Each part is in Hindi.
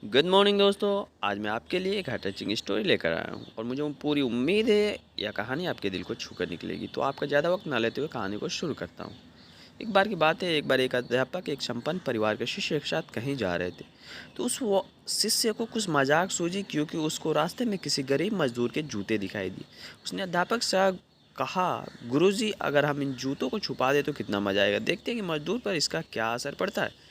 गुड मॉर्निंग दोस्तों। आज मैं आपके लिए एक हार्ट टचिंग स्टोरी लेकर आया हूँ और मुझे पूरी उम्मीद है यह कहानी आपके दिल को छूकर निकलेगी। तो आपका ज़्यादा वक्त ना लेते हुए कहानी को शुरू करता हूँ। एक बार की बात है, एक बार एक अध्यापक एक संपन्न परिवार के शिष्य एक साथ कहीं जा रहे थे। तो उस वो शिष्य को कुछ मजाक सूझी, क्योंकि उसको रास्ते में किसी गरीब मजदूर के जूते दिखाई दिए। उसने अध्यापक से कहा, गुरुजी, अगर हम इन जूतों को छुपा दे तो कितना मजा आएगा। देखते हैं कि मजदूर पर इसका क्या असर पड़ता है।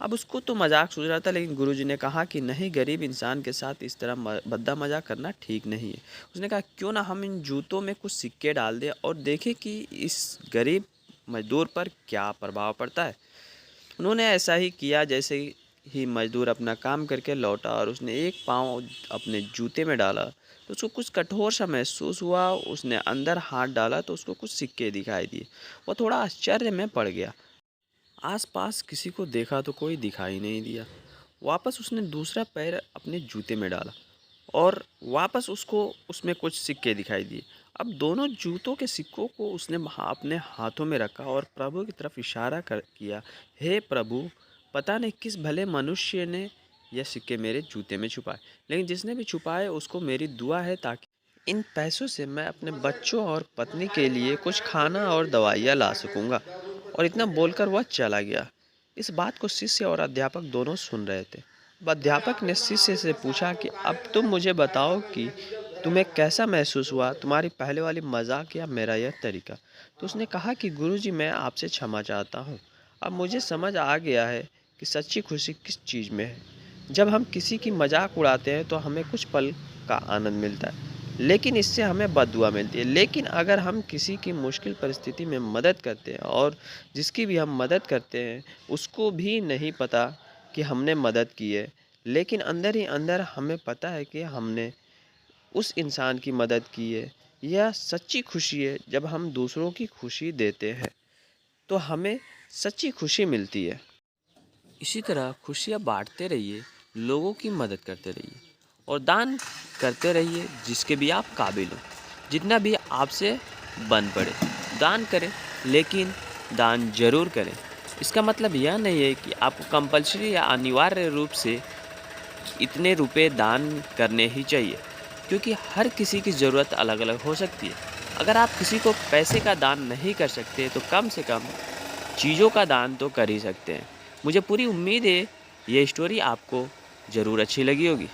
अब उसको तो मजाक सूझ रहा था, लेकिन गुरुजी ने कहा कि नहीं, गरीब इंसान के साथ इस तरह भद्दा मजाक करना ठीक नहीं है। उसने कहा, क्यों ना हम इन जूतों में कुछ सिक्के डाल दें और देखें कि इस गरीब मजदूर पर क्या प्रभाव पड़ता है। उन्होंने ऐसा ही किया। जैसे ही मजदूर अपना काम करके लौटा और उसने एक पाँव अपने जूते में डाला तो उसको कुछ कठोर सा महसूस हुआ। उसने अंदर हाथ डाला तो उसको कुछ सिक्के दिखाई दिए। वो थोड़ा आश्चर्य में पड़ गया। आसपास किसी को देखा तो कोई दिखाई नहीं दिया। वापस उसने दूसरा पैर अपने जूते में डाला और वापस उसको उसमें कुछ सिक्के दिखाई दिए। अब दोनों जूतों के सिक्कों को उसने अपने हाथों में रखा और प्रभु की तरफ इशारा कर किया, हे प्रभु, पता नहीं किस भले मनुष्य ने यह सिक्के मेरे जूते में छुपाए, लेकिन जिसने भी छुपाए उसको मेरी दुआ है, ताकि इन पैसों से मैं अपने बच्चों और पत्नी के लिए कुछ खाना और दवाइयाँ ला सकूँगा। और इतना बोलकर वह चला गया। इस बात को शिष्य और अध्यापक दोनों सुन रहे थे। अब अध्यापक ने शिष्य से पूछा कि अब तुम मुझे बताओ कि तुम्हें कैसा महसूस हुआ, तुम्हारी पहले वाली मजाक या मेरा यह तरीका। तो उसने कहा कि गुरुजी, मैं आपसे क्षमा चाहता हूँ। अब मुझे समझ आ गया है कि सच्ची खुशी किस चीज़ में है। जब हम किसी की मजाक उड़ाते हैं तो हमें कुछ पल का आनंद मिलता है, लेकिन इससे हमें बददुआ मिलती है। लेकिन अगर हम किसी की मुश्किल परिस्थिति में मदद करते हैं और जिसकी भी हम मदद करते हैं उसको भी नहीं पता कि हमने मदद की है, लेकिन अंदर ही अंदर हमें पता है कि हमने उस इंसान की मदद की है, यह सच्ची खुशी है। जब हम दूसरों की खुशी देते हैं तो हमें सच्ची खुशी मिलती है। इसी तरह खुशियाँ बांटते रहिए, लोगों की मदद करते रहिए और दान करते रहिए जिसके भी आप काबिल हो। जितना भी आपसे बन पड़े दान करें, लेकिन दान जरूर करें। इसका मतलब यह नहीं है कि आपको कंपलसरी या अनिवार्य रूप से इतने रुपए दान करने ही चाहिए, क्योंकि हर किसी की ज़रूरत अलग अलग हो सकती है। अगर आप किसी को पैसे का दान नहीं कर सकते तो कम से कम चीज़ों का दान तो कर ही सकते हैं। मुझे पूरी उम्मीद है ये स्टोरी आपको ज़रूर अच्छी लगी होगी।